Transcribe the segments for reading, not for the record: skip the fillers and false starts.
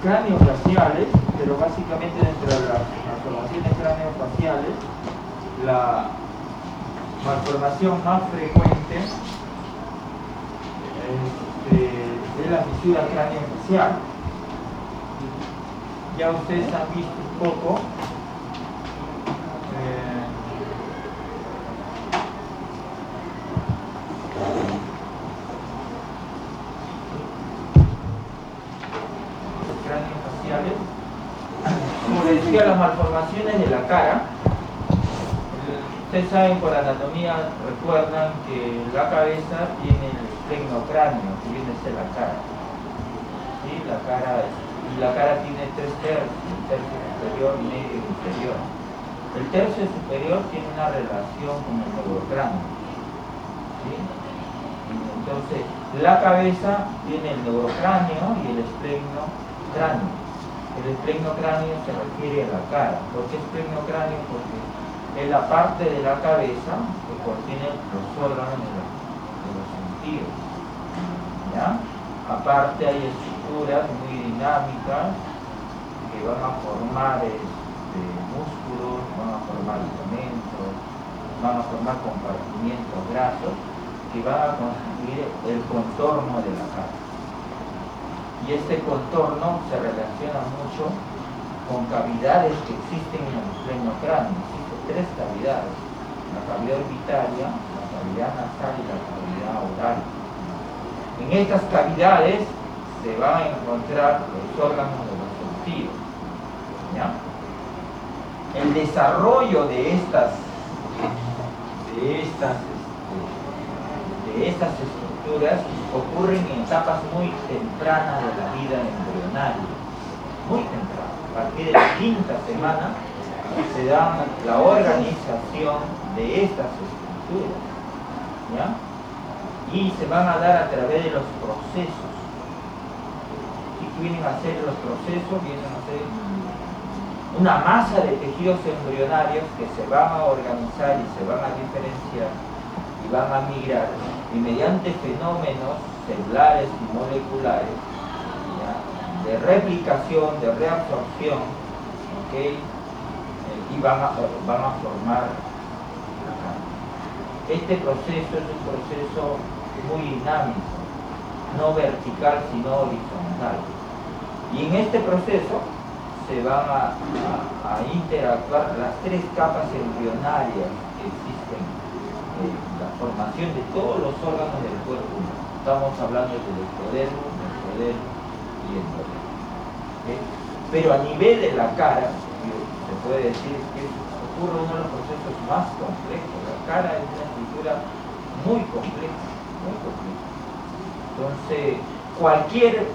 craneofaciales, pero básicamente dentro de las malformaciones craneofaciales, la malformación más frecuente es la fisura craneofacial. Ya ustedes han visto un poco craneofaciales. Como les decía, las malformaciones de la cara. Ustedes saben, por anatomía, recuerdan que la cabeza tiene el tecnocráneo, que viene a ser la cara. ¿Sí? La cara tiene 3 tercios, el tercio superior, medio y inferior. El tercio superior tiene una relación con el neurocráneo. ¿Sí? Entonces, la cabeza tiene el neurocráneo y el esplenoncráneo. El esplenoncráneo se refiere a la cara. ¿Por qué esplenoncráneo? Porque es la parte de la cabeza que contiene los órganos de los sentidos. ¿Ya? Aparte hay estructuras muy dinámicas que van a formar músculos, van a formar ligamentos, van a formar compartimientos grasos que van a constituir el contorno de la cara. Y este contorno se relaciona mucho con cavidades que existen en el esplenoncráneo. Existen 3 cavidades: la cavidad orbitaria, la cavidad nasal y la cavidad oral. En estas cavidades se van a encontrar los órganos de los sentidos. ¿Ya? El desarrollo de estas estructuras ocurren en etapas muy tempranas de la vida embrionaria, muy temprano. A partir de la 5ª semana se da la organización de estas estructuras, ¿ya? Y se van a dar a través de los procesos. ¿Y qué vienen a ser los procesos? Vienen a ser una masa de tejidos embrionarios que se van a organizar y se van a diferenciar y van a migrar, y mediante fenómenos celulares y moleculares, ¿ya?, de replicación, de reabsorción, ¿okay?, y van a formar la cara. Este proceso es un proceso muy dinámico, no vertical sino horizontal, y en este proceso se van a interactuar las 3 capas embrionarias que existen en la formación de todos los órganos del cuerpo humano. Estamos hablando del ectodermo, mesodermo y endodermo. ¿Okay? Pero a nivel de la cara, se puede decir que ocurre uno de los procesos más complejos. La cara es una estructura muy compleja, muy compleja. Entonces, cualquier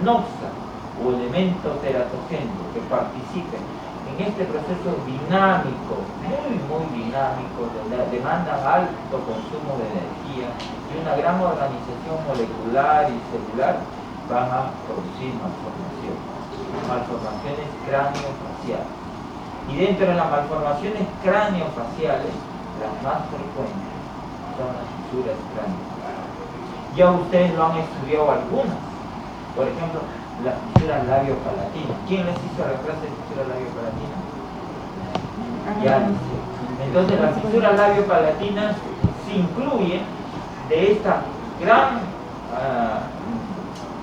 noxa o elemento teratogénico que participe en este proceso dinámico, muy dinámico, donde demandan alto consumo de energía y una gran organización molecular y celular, van a producir malformaciones craneofaciales. Y dentro de las malformaciones craneofaciales, las más frecuentes son las fisuras craneofaciales. Ya ustedes lo han estudiado algunas. Por ejemplo, la fisura labio-palatina. ¿Quién les hizo la clase de fisura labio-palatina? Ya dice. Entonces, la fisura labio-palatina se incluye de esta gran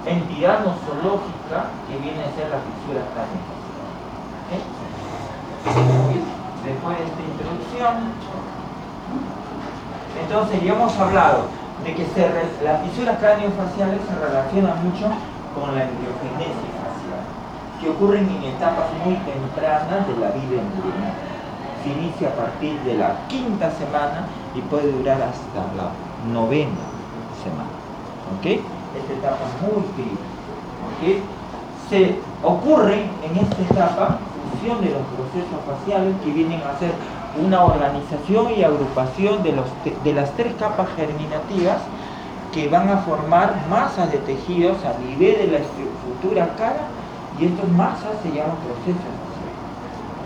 entidad nosológica que viene a ser la fisura craneofacial. ¿Okay? Después de esta introducción, entonces ya hemos hablado de que las fisuras craneofaciales se relacionan mucho con la embriogenesis facial, que ocurren en etapas muy tempranas de la vida embrionaria. Se inicia a partir de la 5ª semana y puede durar hasta la 9ª semana. ¿Okay? Esta etapa es muy crítica. ¿Okay? Se ocurren en esta etapa función de los procesos faciales que vienen a ser una organización y agrupación de las 3 capas germinativas que van a formar masas de tejidos a nivel de la futura cara, y estas masas se llaman procesos faciales.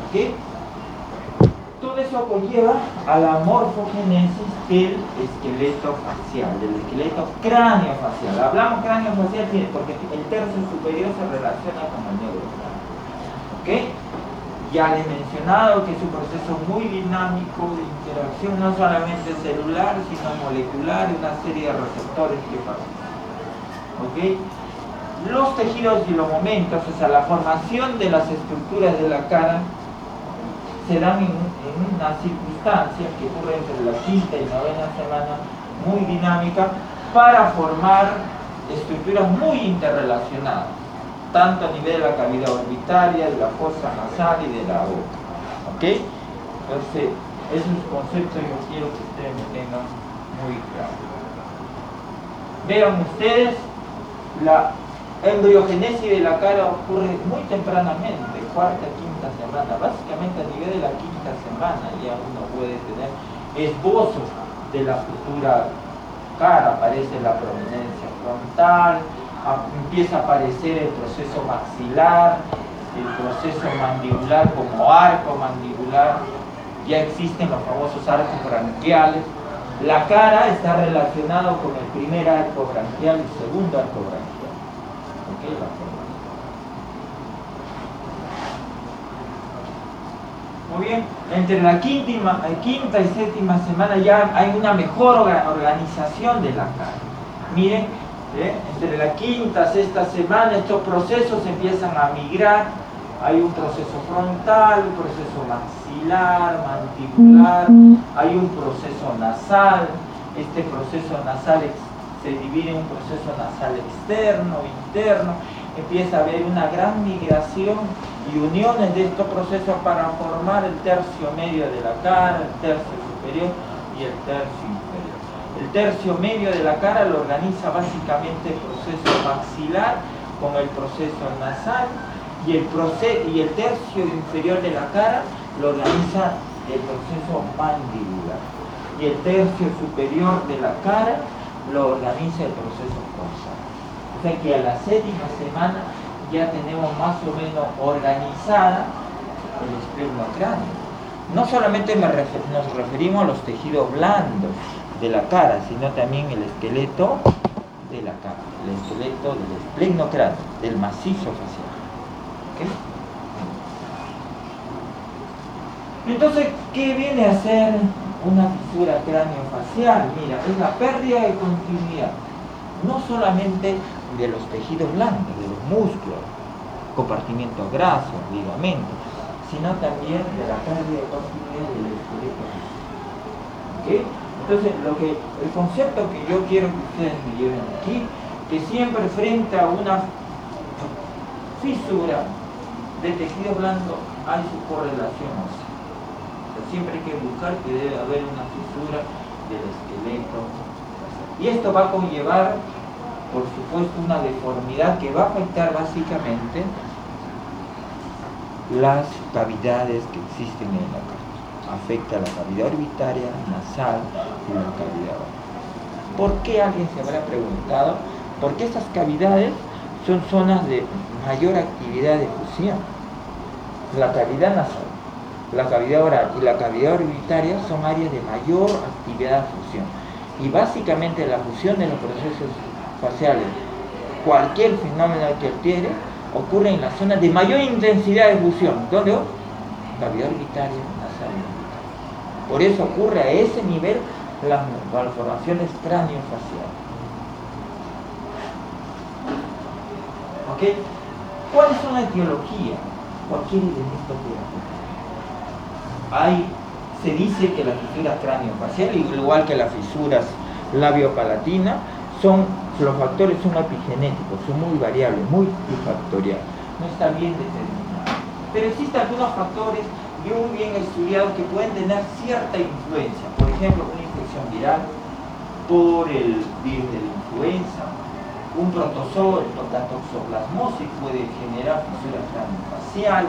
¿Okay? Todo eso conlleva a la morfogénesis del esqueleto facial, del esqueleto cráneo-facial. Hablamos cráneo-facial porque el tercio superior se relaciona con el neurocráneo. ¿Ok? Ya les he mencionado que es un proceso muy dinámico de interacción, no solamente celular, sino molecular, y una serie de receptores que participan. ¿Ok? Los tejidos y los momentos, o sea, la formación de las estructuras de la cara, se dan en una circunstancia que ocurre entre la quinta y novena semana, muy dinámica, para formar estructuras muy interrelacionadas, tanto a nivel de la cavidad orbitaria, de la fosa nasal y de la boca. ¿Ok? Entonces, esos conceptos yo quiero que ustedes me tengan muy claro. Vean ustedes, la embriogénesis de la cara ocurre muy tempranamente, cuarta, quinta semana, básicamente a nivel de la quinta semana ya uno puede tener esbozos de la futura cara, aparece la prominencia frontal, empieza a aparecer el proceso maxilar, el proceso mandibular como arco mandibular, ya existen los famosos arcos branquiales. La cara está relacionado con el primer arco branquial y segundo arco branquial. ¿Okay? La formación. Muy bien, entre la quinta y séptima semana ya hay una mejor organización de la cara. Miren, entre la quinta y sexta semana estos procesos empiezan a migrar. Hay un proceso frontal, un proceso maxilar, mandibular, hay un proceso nasal. Este proceso nasal se divide en un proceso nasal externo, interno. Empieza a haber una gran migración y uniones de estos procesos para formar el tercio medio de la cara, el tercio superior y el tercio inferior. El tercio medio de la cara lo organiza básicamente el proceso maxilar con el proceso nasal, y el tercio inferior de la cara lo organiza el proceso mandibular, y el tercio superior de la cara lo organiza el proceso frontal. O sea que a la séptima semana ya tenemos más o menos organizada el esplenocriáneo. No solamente nos referimos a los tejidos blandos de la cara, sino también el esqueleto de la cara, el esqueleto del esplenocriáneo, del macizo facial. ¿Okay? Entonces, ¿qué viene a ser una fisura craneofacial? Mira, es la pérdida de continuidad, no solamente de los tejidos blandos, de los músculos, compartimientos grasos, ligamentos, sino también de la pérdida de continuidad del esqueleto. ¿Okay? Entonces, el concepto que yo quiero que ustedes me lleven aquí, que siempre frente a una fisura de tejido blando hay su correlación ósea. O sea, siempre hay que buscar que debe haber una fisura del esqueleto. Y esto va a conllevar, por supuesto, una deformidad que va a afectar básicamente las cavidades que existen en la cara. Afecta la cavidad orbitaria, nasal y la cavidad oral. ¿Por qué? Alguien se habrá preguntado. Porque estas cavidades son zonas de mayor actividad de fusión. La cavidad nasal, la cavidad oral y la cavidad orbitaria son áreas de mayor actividad de fusión. Y básicamente la fusión de los procesos faciales, cualquier fenómeno que adquiere, ocurre en la zona de mayor intensidad de fusión. ¿Dónde? Cavidad orbitaria, nasal y orbitaria. Por eso ocurre a ese nivel las malformaciones craneofaciales. ¿Ok? ¿Cuál es una etiología? Cualquier elemento que se dice que las fisuras craneofaciales, igual que las fisuras labiopalatinas, los factores son epigenéticos, son muy variables, muy multifactoriales, no está bien determinado. Pero existen algunos factores bien estudiados que pueden tener cierta influencia. Por ejemplo, una infección viral por el virus de la influenza, un protozoo, el toxoplasmosis, puede generar fisura craneofacial.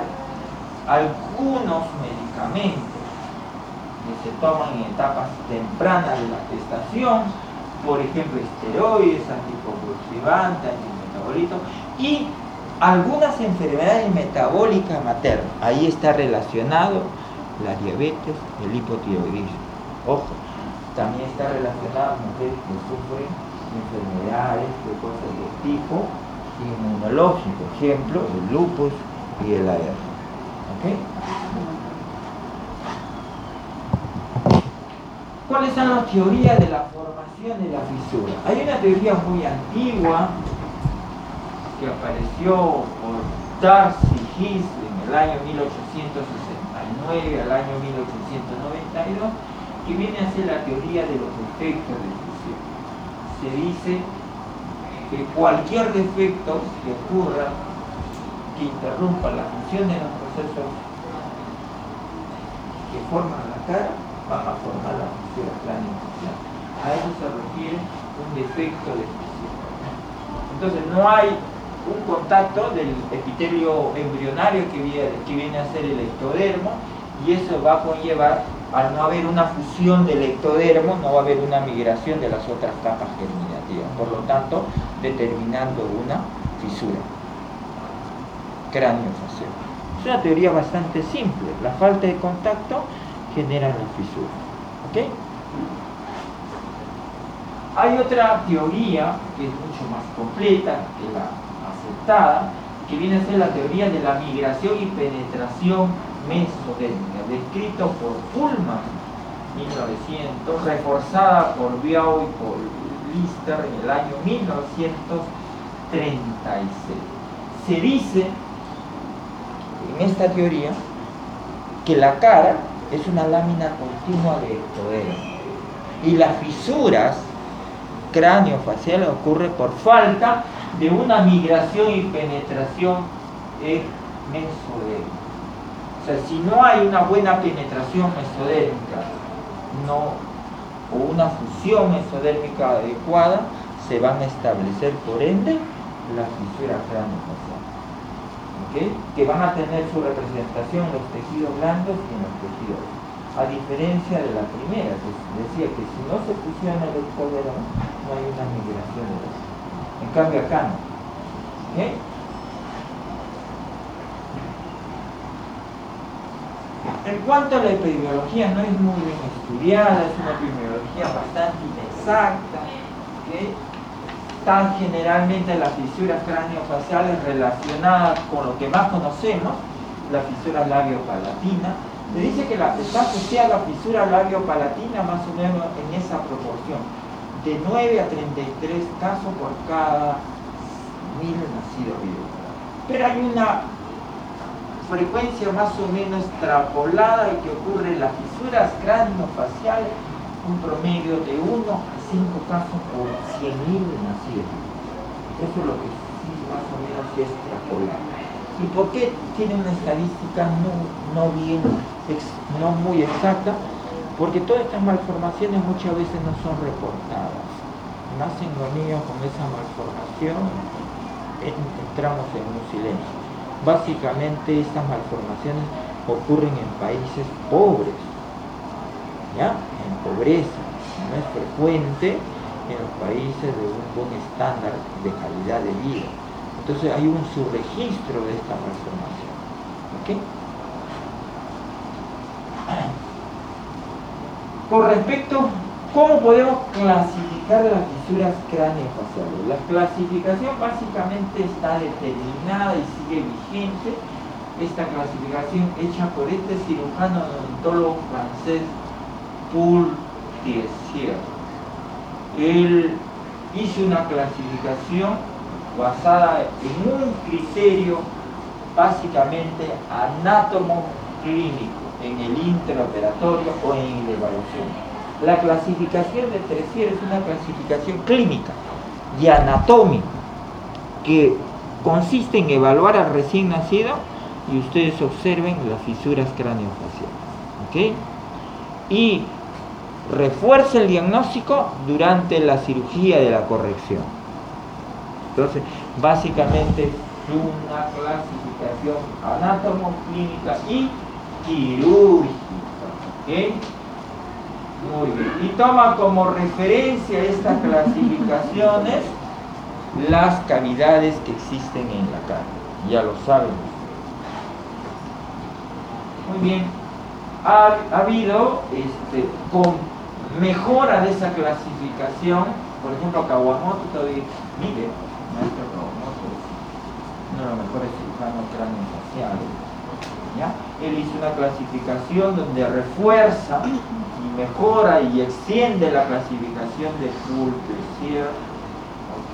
Algunos medicamentos que se toman en etapas tempranas de la gestación, por ejemplo esteroides, anticonvulsivantes, antimetabolitos, y algunas enfermedades metabólicas maternas. Ahí está relacionado la diabetes, el hipotiroidismo. Ojo, también está relacionada a mujeres que sufren enfermedades de cosas de tipo inmunológico, ejemplo, el lupus y el AR. ¿Ok? ¿Cuáles son las teorías de la formación de la fisura? Hay una teoría muy antigua que apareció por Darcy His en el año 1869 al año 1892, que viene a ser la teoría de los defectos de fusión. Se dice que cualquier defecto que ocurra que interrumpa la función de los procesos que forman la cara van a formar la fisura craneofacial. A eso se refiere un defecto de fusión. Entonces no hay un contacto del epitelio embrionario que viene a ser el ectodermo, y eso va a conllevar, al no haber una fusión del ectodermo, no va a haber una migración de las otras capas germinativas, por lo tanto determinando una fisura craneofacial. Es una teoría bastante simple. La falta de contacto genera la fisura. ¿Ok? Hay otra teoría que es mucho más completa que la aceptada, que viene a ser la teoría de la migración y penetración mesodérmica, descrito por Pullman 1900, reforzada por Biao y por Lister en el año 1936. Se dice en esta teoría que la cara es una lámina continua de ectodermo y las fisuras craneofaciales ocurren por falta de una migración y penetración mesodérmica. O sea, si no hay una buena penetración mesodérmica o una fusión mesodérmica adecuada, se van a establecer por ende las fisuras craneofaciales. ¿Okay? Que van a tener su representación en los tejidos blandos y en los tejidos, a diferencia de la primera, que decía que si no se fusiona el ectodermo no hay una migración de eso. En cambio acá no. ¿Okay? En cuanto a la epidemiología, no es muy bien estudiada, es una epidemiología bastante inexacta. ¿Okay? Están generalmente las fisuras craneofaciales relacionadas con lo que más conocemos, la fisura labiopalatina. Se dice que está asociada a la fisura labiopalatina más o menos en esa proporción, de 9 a 33 casos por cada 1000 nacidos vivos. Pero hay una frecuencia más o menos extrapolada y que ocurre en las fisuras craneofaciales, un promedio de 1 a 5 casos por 100.000 nacidos. Eso es lo que sí más o menos se extrapola. ¿Y por qué tiene una estadística no muy exacta? Porque todas estas malformaciones muchas veces no son reportadas. Nacen los niños con esa malformación, entramos en un silencio. Básicamente estas malformaciones ocurren en países pobres, ¿ya? En pobreza. No es frecuente en los países de un buen estándar de calidad de vida. Entonces hay un subregistro de esta malformación. ¿Okay? Con respecto, ¿cómo podemos clasificar las fisuras craneofaciales? La clasificación básicamente está determinada y sigue vigente. Esta clasificación hecha por este cirujano odontólogo francés Paul Thiessier. Él hizo una clasificación basada en un criterio básicamente anátomo-clínico, en el intraoperatorio o en la evaluación. La clasificación de Thiessier es una clasificación clínica y anatómica que consiste en evaluar al recién nacido y ustedes observen las fisuras craneofaciales. ¿Okay? Y refuerza el diagnóstico durante la cirugía de la corrección. Entonces, básicamente es una clasificación anátomo-clínica y quirúrgica. ¿Okay? Muy bien. Y toma como referencia estas clasificaciones las cavidades que existen en la cara. Ya lo saben. Muy bien. ha habido con mejora de esa clasificación. Por ejemplo, Kawamoto todavía, Miguel, maestro Kawamoto, uno de los mejores cirujanos craneofaciales, ¿ya? Él hizo una clasificación donde refuerza y mejora y extiende la clasificación de Poole-Tessier, ¿ok?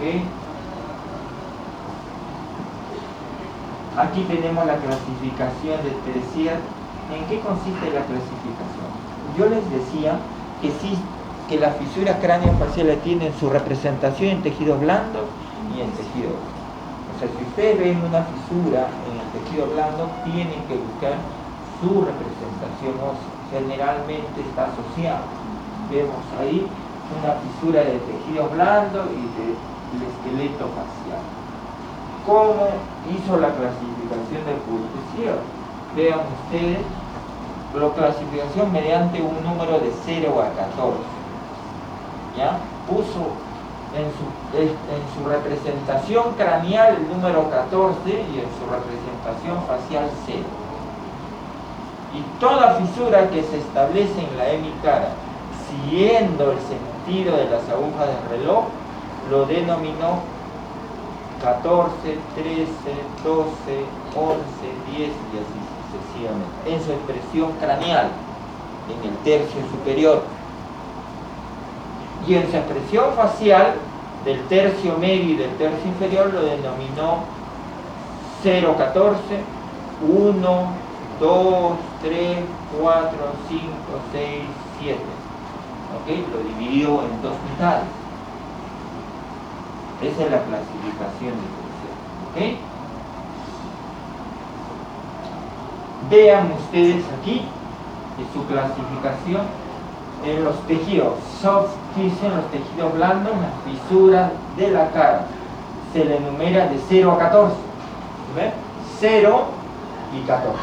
Aquí tenemos la clasificación de Tessier. ¿En qué consiste la clasificación? Yo les decía que sí, que las fisuras craneofaciales tienen su representación en tejidos blandos y en tejido. O sea, si ustedes ven una fisura en el tejido blando, tienen que buscar su representación ósea. Generalmente está asociada. Vemos ahí una fisura de tejido blando y del esqueleto facial. ¿Cómo hizo la clasificación de Poole-Tessier? Vean ustedes, la clasificación mediante un número de 0 a 14. ¿Ya? Puso en su representación craneal el número 14 y en su representación facial 0. Y toda fisura que se establece en la hemicara, siguiendo el sentido de las agujas del reloj, lo denominó 14, 13, 12, 11, 10 y así sucesivamente, en su expresión craneal, en el tercio superior. Y en su expresión facial, del tercio medio y del tercio inferior, lo denominó 0, 14, 1, 2, 3, 4, 5, 6, 7. ¿Ok? Lo dividió en dos mitades. Esa es la clasificación de Tessier. ¿Ok? Vean ustedes aquí su clasificación en los tejidos soft tissue, en los tejidos blandos, las fisuras de la cara. Se le enumera de 0 a 14. ¿Ven? 0 y 14.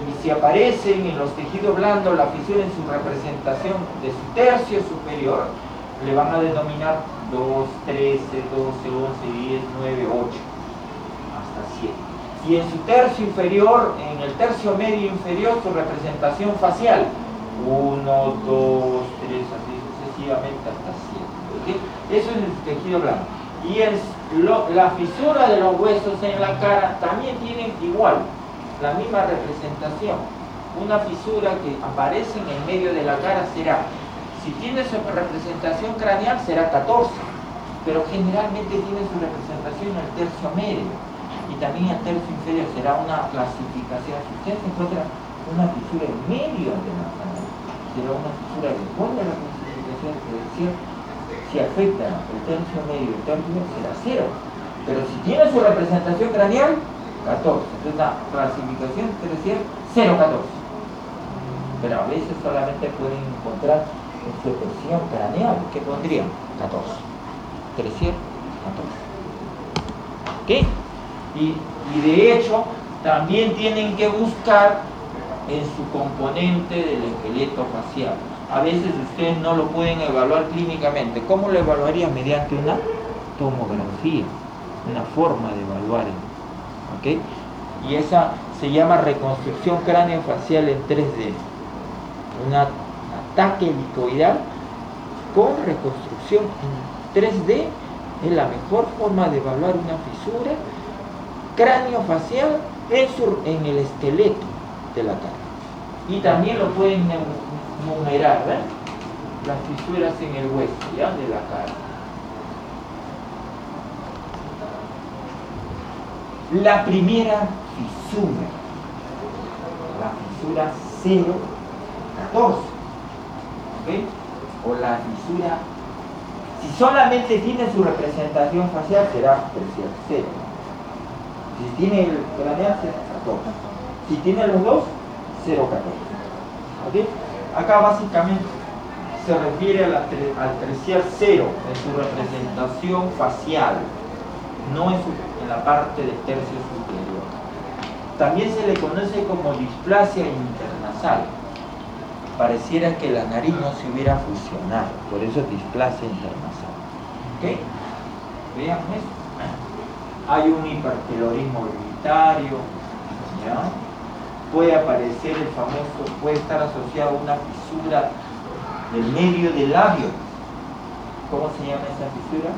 Y si aparecen en los tejidos blandos la fisura en su representación de su tercio superior, le van a denominar 2, 13, 12, 11, 10, 9, 8, hasta 7. Y en su tercio inferior, en el tercio medio inferior, su representación facial, 1, 2, 3, así sucesivamente hasta 7. ¿Okay? Eso es el tejido blando. Y la fisura de los huesos en la cara también tienen igual, la misma representación. Una fisura que aparece en el medio de la cara será, si tiene su representación craneal, será 14, pero generalmente tiene su representación en el tercio medio y también el tercio inferior. Será una clasificación. Si usted se encuentra una fisura en medio de la cara, será una fisura después de la clasificación, es decir, si afecta el tercio medio y el tercio será 0, pero si tiene su representación craneal, 14. Entonces la clasificación debe ser 0, 14. Pero a veces solamente pueden encontrar en su expresión craneal, ¿qué pondrían? 14. 13, 14. ¿Ok? Y de hecho, también tienen que buscar en su componente del esqueleto facial. A veces ustedes no lo pueden evaluar clínicamente. ¿Cómo lo evaluarían? Mediante una tomografía, una forma de evaluar. ¿Ok? Y esa se llama reconstrucción craneofacial en 3D. Un ataque helicoidal con reconstrucción en 3D es la mejor forma de evaluar una fisura craneofacial en el esqueleto de la cara. Y también lo pueden numerar, ¿ven? Las fisuras en el hueso, ¿ya? De la cara. La primera fisura, la fisura 0, 14, ¿ok? O la fisura, si solamente tiene su representación facial, será tercial 0. Si tiene el craneal, será 14. Si tiene los dos, 0, 14. ¿Ok? Acá básicamente se refiere al tercial 0 en su representación facial, no en la parte del tercio superior. También se le conoce como displasia internasal. Pareciera que la nariz no se hubiera fusionado, por eso displasia internasal. ¿Ok? Vean esto. Hay un hipertelorismo orbitario, ¿ya? puede aparecer el famoso, puede estar asociado a una fisura del medio del labio. ¿Cómo se llama esa fisura?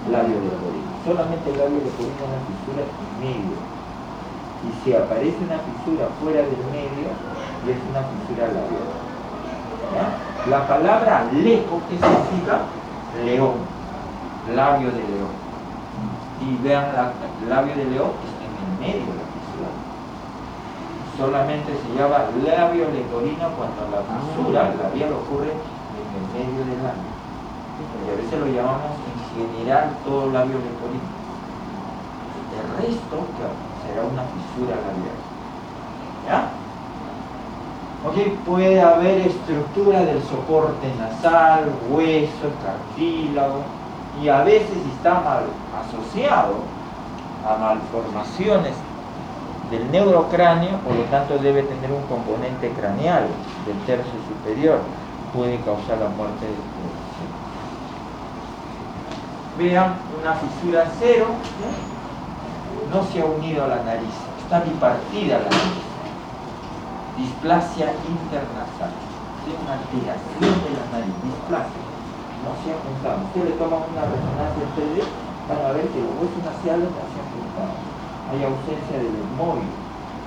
Labio leporino. Solamente el labio leporino es una fisura en medio. Y si aparece una fisura fuera del medio, es una fisura labial. ¿Ya? La palabra lepo, ¿qué significa? León, labio de león. Y vean, el labio de león está en el medio de la fisura. Solamente se llama labio leporino cuando la fisura labial ocurre en el medio del labio. Y a veces lo llamamos en general todo labio leporino. El resto será una fisura labial. ¿Ya? Ok, puede haber estructura del soporte nasal, hueso, cartílago, y a veces está mal asociado a malformaciones del neurocráneo, por lo tanto debe tener un componente craneal del tercio superior, puede causar la muerte del tercio. Vean, una fisura cero, no se ha unido a la nariz, está bipartida la nariz. Displasia internasal, tiene una alteración de la nariz, displasia, no se ha juntado. Usted le toma una resonancia 3D para ver que los huesos nasales no se han juntado. Hay ausencia del etmoide,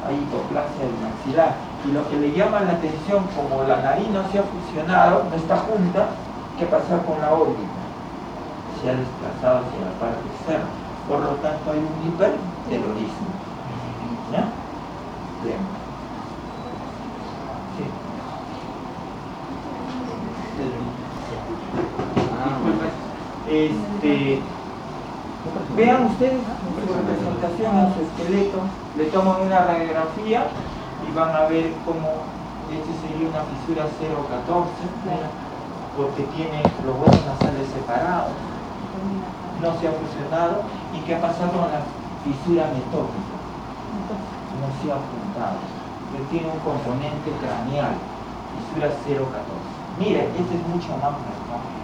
hay hipoplasia del maxilar. Y lo que le llama la atención, como la nariz no se ha fusionado, no está junta, ¿qué pasa con la órbita? Se ha desplazado hacia la parte externa. Por lo tanto, hay un hipertelorismo. ¿Ya? Bien. Vean ustedes su representación en su esqueleto, le toman una radiografía y van a ver cómo este sería una fisura 0,14, porque tiene los huesos nasales separados, no se ha fusionado. ¿Y qué ha pasado con la fisura metópica? No se ha juntado, pero tiene un componente craneal, fisura 0,14. Miren, este es mucho más marcado.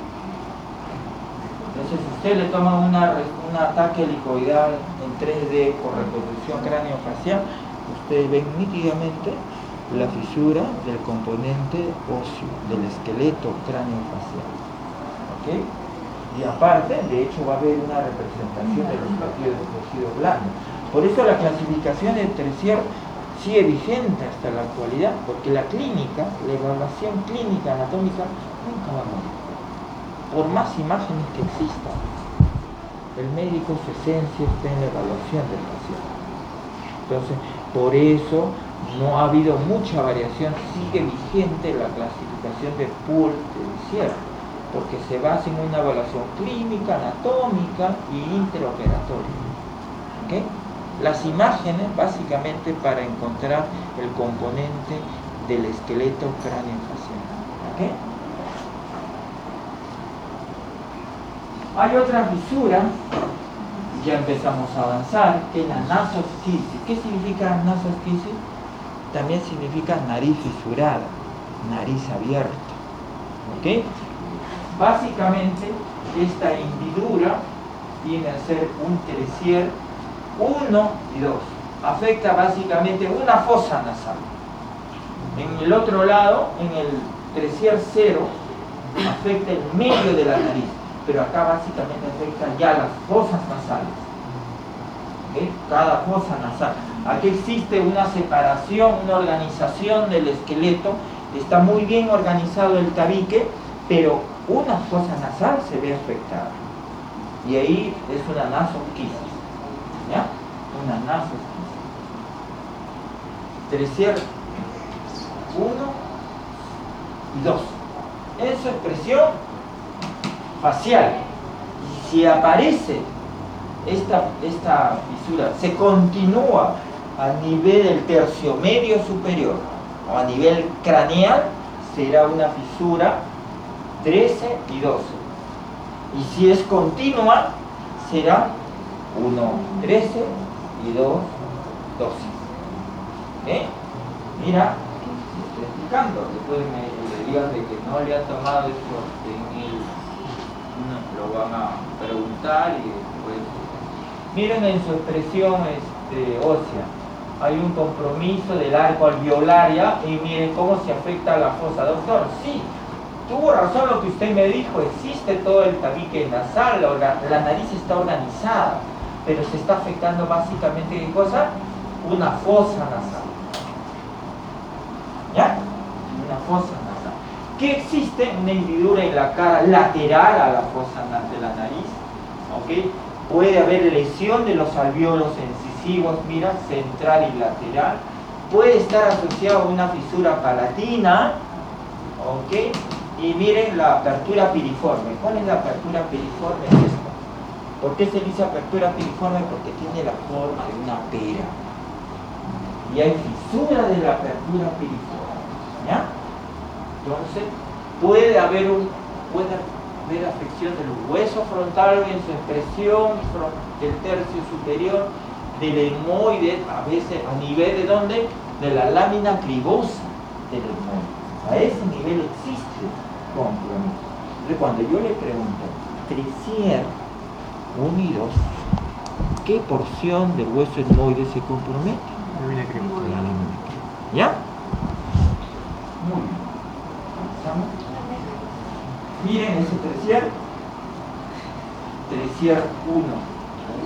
Entonces, si usted le toma un ataque helicoidal en 3D por reconstrucción craneofacial, ustedes ven nítidamente la fisura del componente óseo, del esqueleto craneofacial. ¿Ok? Y aparte, de hecho, va a haber una representación de los partidos de tejido blando. Por eso la clasificación de Tressier sigue vigente hasta la actualidad, porque la clínica, la evaluación clínica anatómica, nunca va a morir. Por más imágenes que existan, el médico su esencia está en la evaluación del paciente. Entonces, por eso no ha habido mucha variación, sigue vigente la clasificación de Poole-Tressier, porque se basa en una evaluación clínica, anatómica y interoperatoria. ¿Okay? Las imágenes básicamente para encontrar el componente del esqueleto craneofacial. ¿Okay? Hay otra fisura, ya empezamos a avanzar, que es la nasosquisis. ¿Qué significa nasosquisis? También significa nariz fisurada, nariz abierta. ¿Ok? Básicamente, esta hendidura viene a ser un Tressier 1 y 2. Afecta básicamente una fosa nasal. En el otro lado, en el Tressier 0, afecta el medio de la nariz. Pero acá básicamente afecta ya las fosas nasales. ¿Okay? Cada fosa nasal. Aquí existe una separación, una organización del esqueleto. Está muy bien organizado el tabique, pero una fosa nasal se ve afectada. Y ahí es una nasosquisis. ¿Ya? Una nasosquisis. Tressier 1 y 2. En su expresión facial, si aparece esta fisura, se continúa a nivel del tercio medio superior o a nivel craneal, será una fisura 13 y 12. Y si es continua, será 1, 13 y 2, 12. ¿Eh? Mira, estoy explicando, después me digan de que no le han tomado esto en el... lo van a preguntar y después miren en su expresión ósea, hay un compromiso del arco alveolaria y miren cómo se afecta a la fosa. Doctor, sí, tuvo razón lo que usted me dijo, existe todo el tabique nasal, la nariz está organizada, pero se está afectando básicamente, ¿qué cosa? Una fosa nasal. ¿Ya? Una fosa nasal. ¿Qué existe? Una hendidura en la cara lateral a la fosa de la nariz. ¿Ok? Puede haber lesión de los alvéolos incisivos, mira, central y lateral. Puede estar asociado a una fisura palatina. ¿Ok? Y miren la apertura piriforme. ¿Cuál es la apertura piriforme? Es esta. ¿Por qué se dice apertura piriforme? Porque tiene la forma de una pera. Y hay fisura de la apertura piriforme. ¿Ya? Entonces, puede haber afección del hueso frontal en su expresión del tercio superior, del etmoide, a veces a nivel de ¿dónde? De la lámina cribosa del etmoide. A ese nivel existe compromiso. Entonces, cuando yo le pregunto, Tresier 1 y 2, ¿qué porción del hueso etmoide se compromete? Lámina cribosa. La lámina cribosa. ¿Ya? Muy bien. Avanzamos. Miren ese Tresier 1.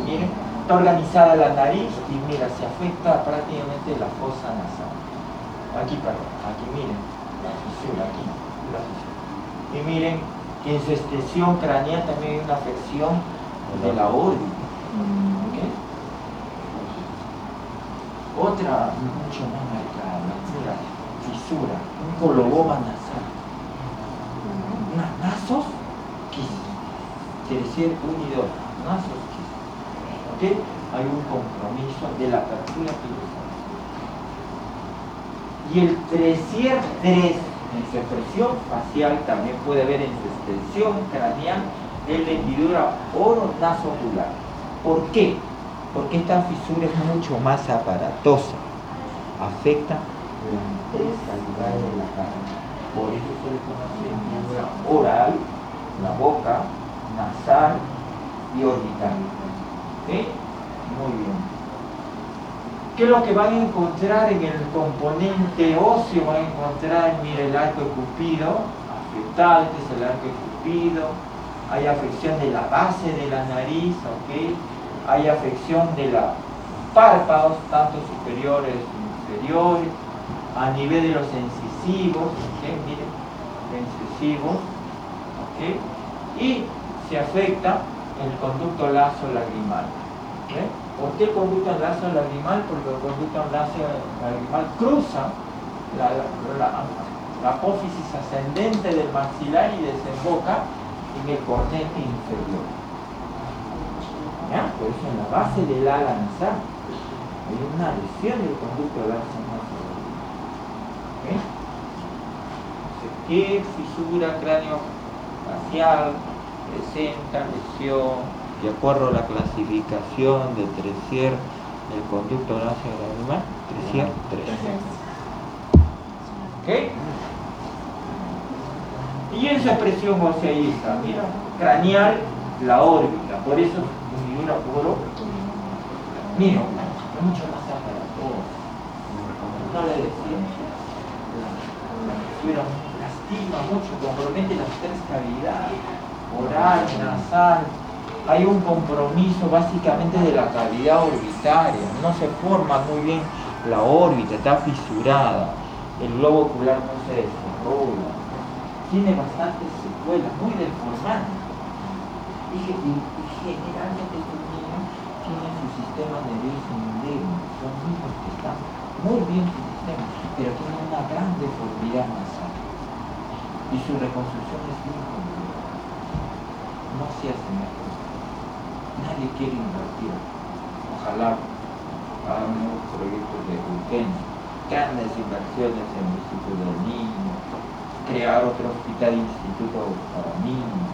Miren, está organizada la nariz y mira, se afecta prácticamente la fosa nasal. Aquí, perdón, aquí miren, la fisura, aquí, la fisura. Y miren que en su extensión craneal también hay una afección de la órbita. ¿Okay? Otra mucho más marcada, mira, fisura, un coloboma nasal. Unas nasos quistes. Tresier 1 y 2, nasos quistes. ¿Ok? Hay un compromiso de la apertura piriforme. Y el Tresier 3, en su expresión facial, también puede haber en su extensión craneal en la hendidura oronasocular. ¿Por qué? Porque esta fisura es mucho más aparatosa. Afecta las 3 cavidades de la cara. Por eso se le conoce hendidura oral, la boca, nasal y orbital. ¿Ok? Muy bien. ¿Qué es lo que van a encontrar en el componente óseo? Van a encontrar, mira, el arco de Cupido, afectado, este es el arco de Cupido. Hay afección de la base de la nariz, ¿ok? Hay afección de los párpados, tanto superiores como inferiores, a nivel de los incisivos, ¿ok? Miren, incisivos, ¿ok? Y se afecta el conducto laso-lagrimal. ¿Ok? ¿Por qué el conducto laso-lagrimal? Porque el conducto laso-lagrimal cruza la apófisis ascendente del maxilar y desemboca en el cornete inferior. ¿Ya? Por eso en la base del ala nasal hay una lesión del conducto laso-nasal. ¿Ok? ¿Qué fisura cráneo-facial presenta lesión de acuerdo a la clasificación de Tresier del conducto laso-lagrimal? Tresier 3. ¿Ok? Y en su expresión ósea ahí está, mira, craneal, la órbita, por eso hendidura puro. Mira, es mucho más aparatoso. No le decía, la lastima mucho, compromete las 3 cavidades, oral, nasal. Hay un compromiso básicamente de la cavidad orbitaria, no se forma muy bien la órbita, está fisurada, el globo ocular no se desarrolla, tiene bastantes secuelas, muy deformantes. Y generalmente estos niños tienen su sistema nervioso endeble, son niños que están muy bien su sistema, pero tienen una gran deformidad nasal. Y su reconstrucción es muy compleja. No se hace mejor. Nadie quiere invertir. Ojalá hagamos proyectos de urgencia, grandes inversiones en el Instituto del Niño, crear otro hospital instituto para niños.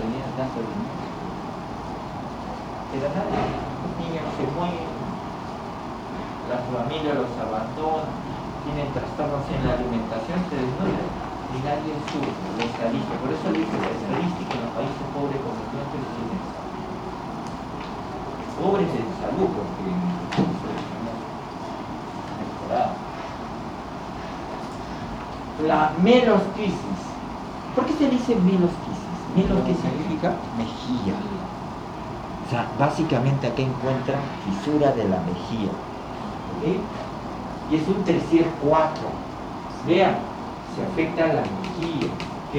Tenían tanto dinero. Pero nada, los niños se mueren, la familia los abandona, tienen trastornos en la alimentación, se desnudan y nadie sube la estadística. Por eso dice la estadística en los países pobres como nuestro es pobres en salud, porque la melostisis. ¿Por qué se dice melostisis? ¿Melo qué significa? Mejilla. O sea, básicamente aquí encuentran fisura de la mejilla. ¿Ok? Y es un tercier 4. Vean, se afecta a la mejilla. ¿Ok?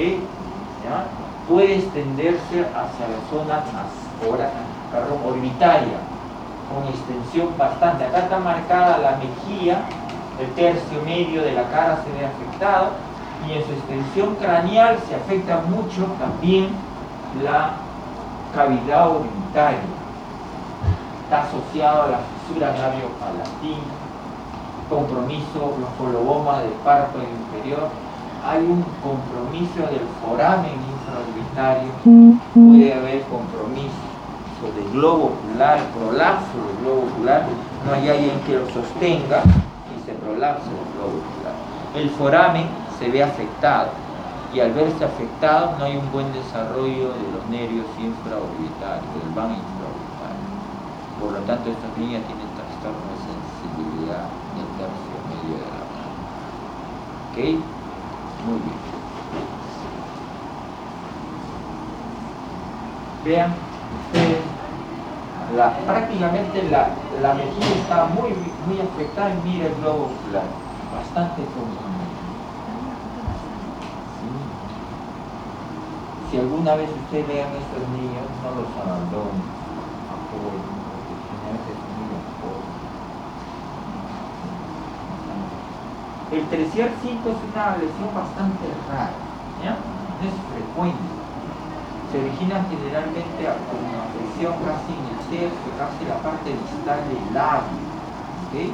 ¿Ya? Puede extenderse hacia la zona orbitaria, con extensión bastante. Acá está marcada la mejilla, el tercio medio de la cara se ve afectado, y en su extensión craneal se afecta mucho también la cavidad orbitaria. Está asociado a la fisura labio-palatina, compromiso, los colobomas del párpado inferior. Hay un compromiso del foramen infraorbitario, puede haber compromiso del globo ocular, prolapso del globo ocular, no hay alguien que lo sostenga y se prolapsa el globo ocular. El foramen se ve afectado y al verse afectado no hay un buen desarrollo de los nervios infraorbitarios, del vano infraorbitario. Por lo tanto, estas niñas tienen trastorno de sensibilidad del tercio medio de la cara. ¿Ok? Muy bien. Vean ustedes, prácticamente la mejilla está muy afectada y mira el globo ocular, bastante comprometido. Si alguna vez ustedes vean a estos niños, no los abandonen, apoyen, porque generalmente son niños pobres. El tercier 5 es una lesión bastante rara, ¿ya? No es frecuente. Se origina generalmente con una afección casi en el tercio, casi la parte distal del labio, ¿okay?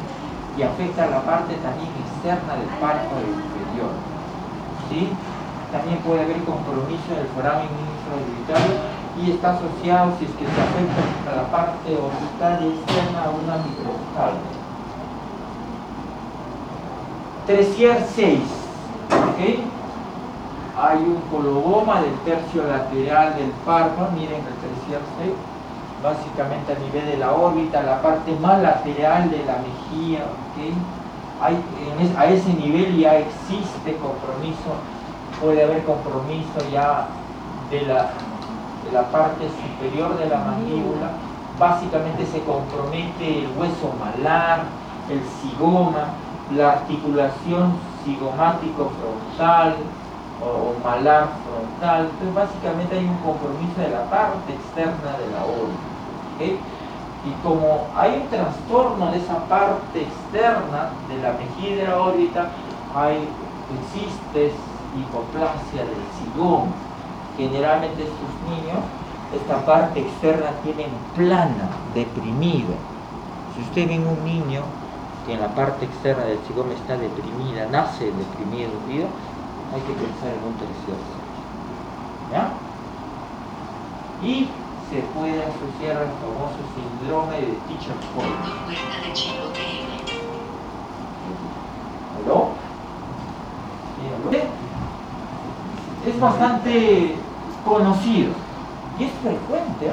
Y afecta la parte también externa del párpado inferior, ¿sí? También puede haber compromiso del foramen infraorbitario y está asociado, si es que se afecta a la parte orbital externa, a una microcalva. Tercier 6, ¿ok? Hay un coloboma del tercio lateral del párpado, miren el tercier 6, básicamente a nivel de la órbita, la parte más lateral de la mejilla, ¿ok? A ese nivel ya existe compromiso, puede haber compromiso ya de la parte superior de la mandíbula, básicamente se compromete el hueso malar, el zigoma, la articulación zigomático frontal o malar frontal. Entonces básicamente hay un compromiso de la parte externa de la órbita, ¿okay? Y como hay un trastorno de esa parte externa de la mejilla y de la órbita, existe hipoplasia del zigoma. Generalmente estos niños, esta parte externa tienen plana, deprimido. Si usted ve un niño que en la parte externa del zigoma está deprimida, nace deprimido, hay que pensar en un tercier 6, ¿ya? Y se puede asociar al famoso síndrome de Teacher-Cohen. ¿Aló? Es bastante conocido y es frecuente, ¿eh?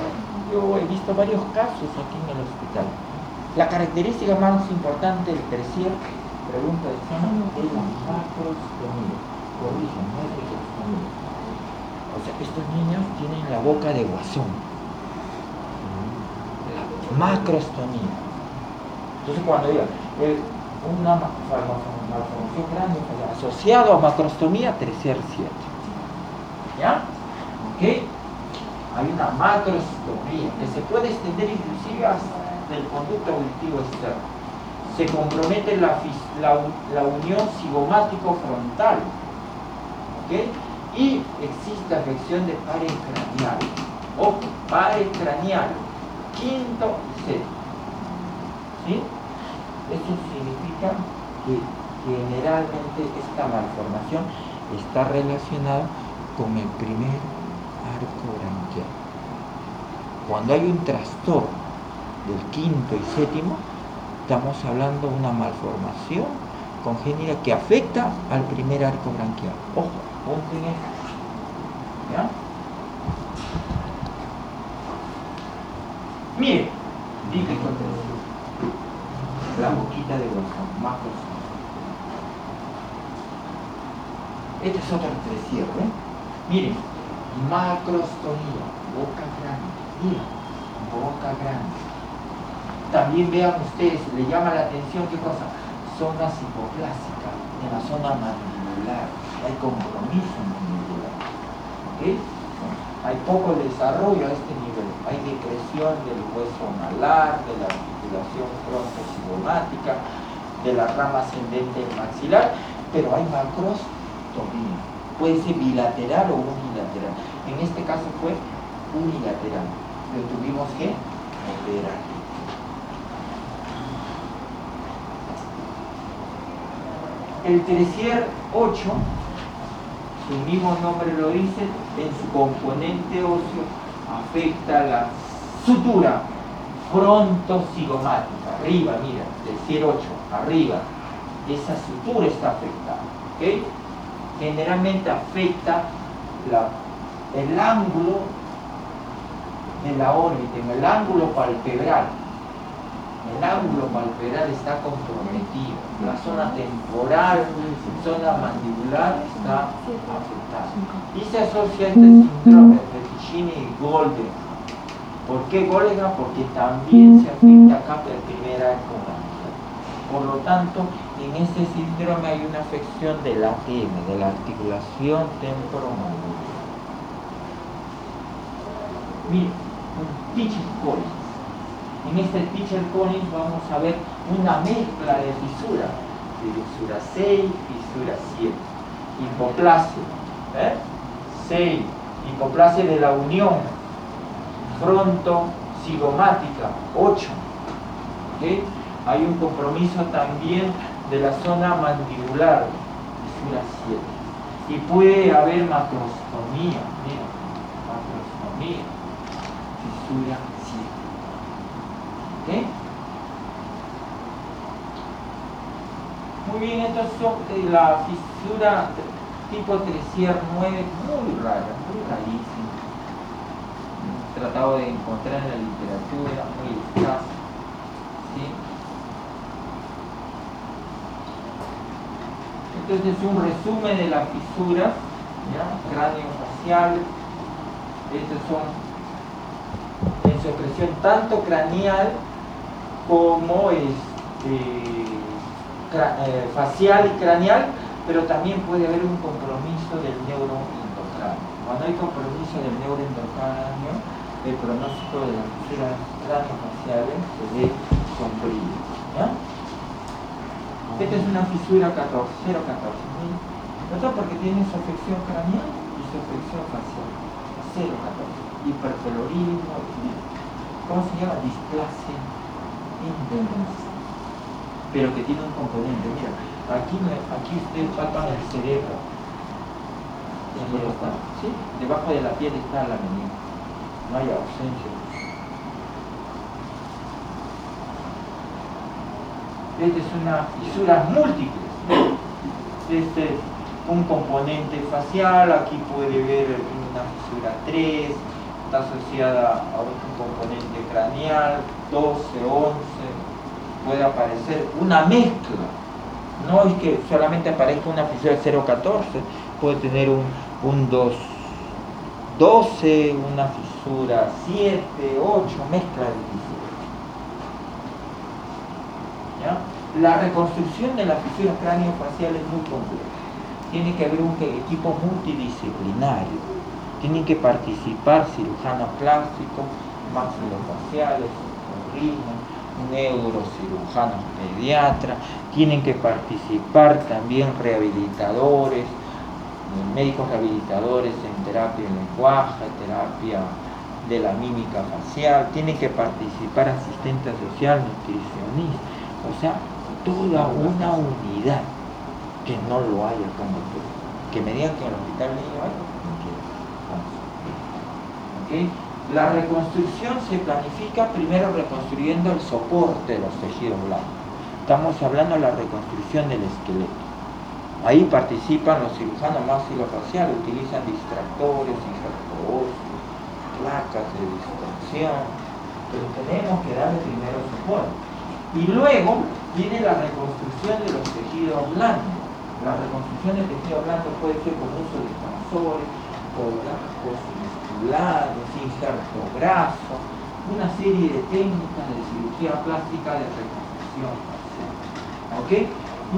Yo he visto varios casos aquí en el hospital. La característica más importante del tercier, pregunta de examen, es la macrostomía. Corrigen, no es ricostomía. O sea, estos niños tienen la boca de guasón. Macrostomía. Entonces cuando diga una malformación grande asociado a macrostomía, tercier 7. ¿Ya? ¿Ok? Hay una macrostomía que se puede extender inclusive hasta el conducto auditivo externo. Se compromete la unión zigomático frontal, ¿ok? Y existe afección de pared craneal. Ojo, pared craneal, quinto y sexto. ¿Sí? Eso significa que generalmente esta malformación está relacionada con el primer arco branquial. Cuando hay un trastorno del quinto y séptimo, estamos hablando de una malformación congénita que afecta al primer arco branquial. Ojo, ponten esto. ¿Ya? Miren, dije la boquita de guasón, macrostomía. Este es otro entrecierro, ¿eh? Miren, macrostomía, boca grande, miren, boca grande. También vean ustedes, le llama la atención, ¿qué cosa? Zonas hipoplásicas, en la zona mandibular, hay compromiso mandibular, ¿ok? Hay poco desarrollo a este nivel, hay decreción del hueso malar, de la articulación frontozigomática, de la rama ascendente maxilar, pero hay macrostomía, puede ser bilateral o unilateral. En este caso fue unilateral, pero tuvimos que operar. El Tresier 8, su mismo nombre lo dice, en su componente óseo afecta la sutura frontozigomática, arriba, mira, Tresier 8, arriba, esa sutura está afectada, ¿ok? Generalmente afecta el ángulo de la órbita, en el ángulo palpebral. El ángulo palpebral está comprometido, la zona temporal, zona mandibular está afectada. Y se asocia a este síndrome de Fettuccine y Golden. ¿Por qué Golden? Porque también se afecta acá por primera ecografía. Por lo tanto, en este síndrome hay una afección de la ATM, de la articulación temporomandibular. Miren, un Teacher Collins. En este Teacher Collins vamos a ver una mezcla de fisuras, de fisura 6, fisura 7, hipoplasia, 6, hipoplasia de la unión frontozigomática, 8, ¿okay? Hay un compromiso también de la zona mandibular, fisura 7, y puede haber macrostomía, mira, macrostomía, fisura 7. ¿Okay? Muy bien, estos son la fisura tipo Tresier 9, muy rara, muy rarísima. He tratado de encontrar en la literatura, muy escasa. ¿Sí? Entonces es un resumen de las fisuras, ¿ya? Cráneo-faciales. Estos son en su expresión tanto craneal como facial y craneal, pero también puede haber un compromiso del neuroendocráneo. Cuando hay compromiso del neuroendocráneo, el pronóstico de las fisuras craneofaciales se ve sombrío, ¿ya? Esta es una fisura 0,14. ¿Esto porque tiene su afección craneal y su afección facial? 0,14. Hipercolorismo, ¿cómo se llama? Displasia intensa, pero que tiene un componente. Mira, aquí ustedes palpan el cerebro, ¿sí? Debajo de la piel está la meninge, no hay ausencia. Esta es una fisura múltiple. Este es un componente facial, aquí puede ver una fisura 3, está asociada a un componente craneal, 12, 11, puede aparecer una mezcla. No es que solamente aparezca una fisura 0,14, puede tener un 12, una fisura 7, 8, mezcla de fisuras. ¿Ya? La reconstrucción de la fisura craneofacial es muy compleja. Tiene que haber un equipo multidisciplinario. Tienen que participar cirujanos plásticos, maxilofaciales, otorrinos, neurocirujanos pediatras, tienen que participar también rehabilitadores, médicos rehabilitadores en terapia de lenguaje, terapia de la mímica facial, tienen que participar asistente social, nutricionista, o sea, toda una unidad que no lo hay acá en el Perú. Que me digan que en el hospital niño hay, no quiero. ¿Okay? La reconstrucción se planifica primero reconstruyendo el soporte de los tejidos blandos. Estamos hablando de la reconstrucción del esqueleto. Ahí participan los cirujanos maxilofaciales, utilizan distractores, injertos, placas de distracción, pero tenemos que darle primero soporte. Y luego viene la reconstrucción de los tejidos blandos. La reconstrucción del tejido blando puede ser con uso de expansores, colágenos musculares, injerto graso, una serie de técnicas de cirugía plástica de reconstrucción facial. ¿Ok?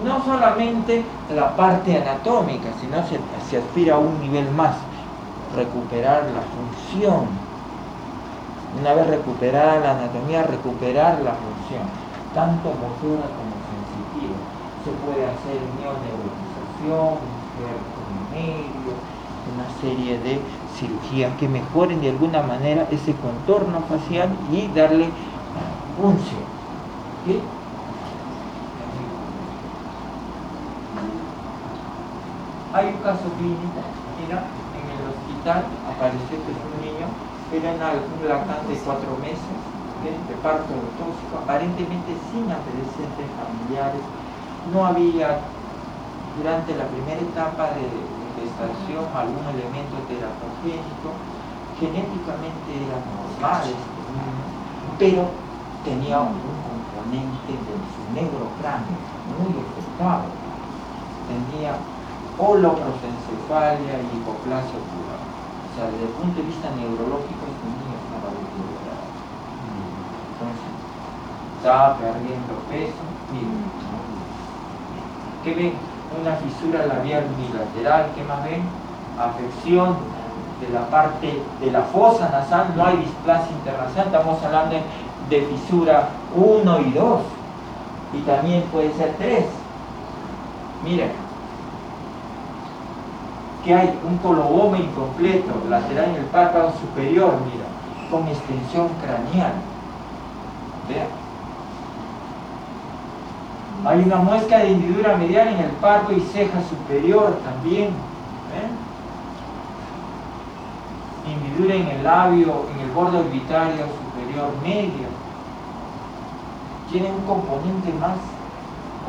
No solamente la parte anatómica, sino se aspira a un nivel más, recuperar la función. Una vez recuperada la anatomía, recuperar la función, tanto motora como sensitiva. Se puede hacer neoneurotización, injerto medio, una serie de cirugías que mejoren de alguna manera ese contorno facial y darle función. ¿Okay? Hay un caso clínico, mira, en el hospital apareció que es un niño, era un lactante de 4 meses, de parto tóxico, aparentemente sin antecedentes familiares. No había, durante la primera etapa de gestación, algún elemento teratogénico. Genéticamente era normal este niño, pero tenía un componente de su negro cráneo muy afectado. Tenía holoprosencefalia y hipoplasia ocular. O sea, desde el punto de vista neurológico, este niño estaba deteriorado. Entonces, estaba perdiendo peso. Miren, ¿qué ven? Una fisura labial unilateral. ¿Qué más ven? Afección de la parte de la fosa nasal. No hay displasia internasal. Estamos hablando de fisura 1 y 2. Y también puede ser 3. Miren. Que hay un coloboma incompleto lateral en el párpado superior, mira, con extensión craneal. Vean. Hay una muesca de hendidura medial en el párpado y ceja superior también. ¿Ven? Hendidura en el labio, en el borde orbitario superior medio. Tiene un componente más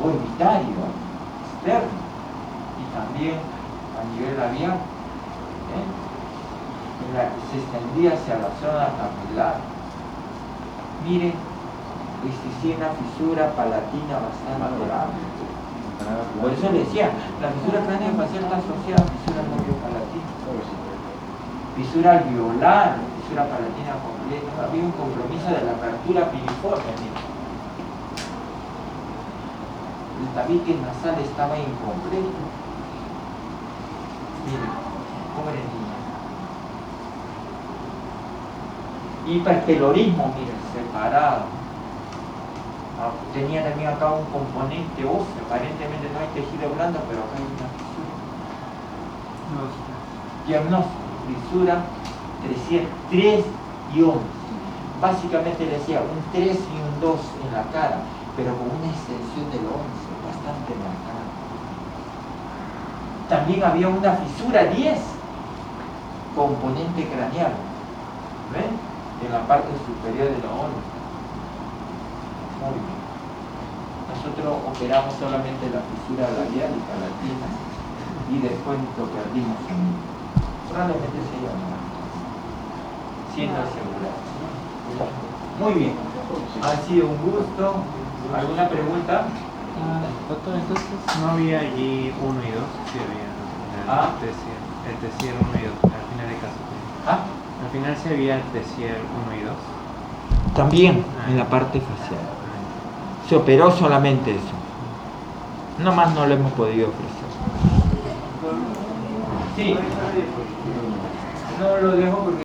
orbitario, externo, y también a nivel labial, se extendía hacia la zona capilar. Miren, existía una fisura palatina bastante grande. Por eso le decía, la fisura craneofacial está asociada a fisura labiopalatina. Fisura alveolar, fisura palatina completa. Había un compromiso de la apertura piriforme. El tabique nasal estaba incompleto. Miren, pobre niña. Hipertelorismo, miren, separado. Tenía también acá un componente óseo. Aparentemente no hay tejido blando, pero acá hay una fisura. Diagnóstico, fisura 3 y 11. Básicamente le decía un 3 y un 2 en la cara, pero con una extensión del 11 bastante marcada. También había una fisura 10, componente craneal, ¿ven? En la parte superior de la ONU. Muy bien. Nosotros operamos solamente la fisura labial y palatina y después lo perdimos. Probablemente se llama siendo asegurado. Muy bien. Ha sido un gusto. ¿Alguna pregunta? Doctor, entonces no había allí 1 y 2, sí había el Tessier 1 y 2, al final de caso. Al final sí había el Tessier 1 y 2. También en la parte facial. Se operó solamente eso. No más no lo hemos podido ofrecer. Sí. No lo dejo porque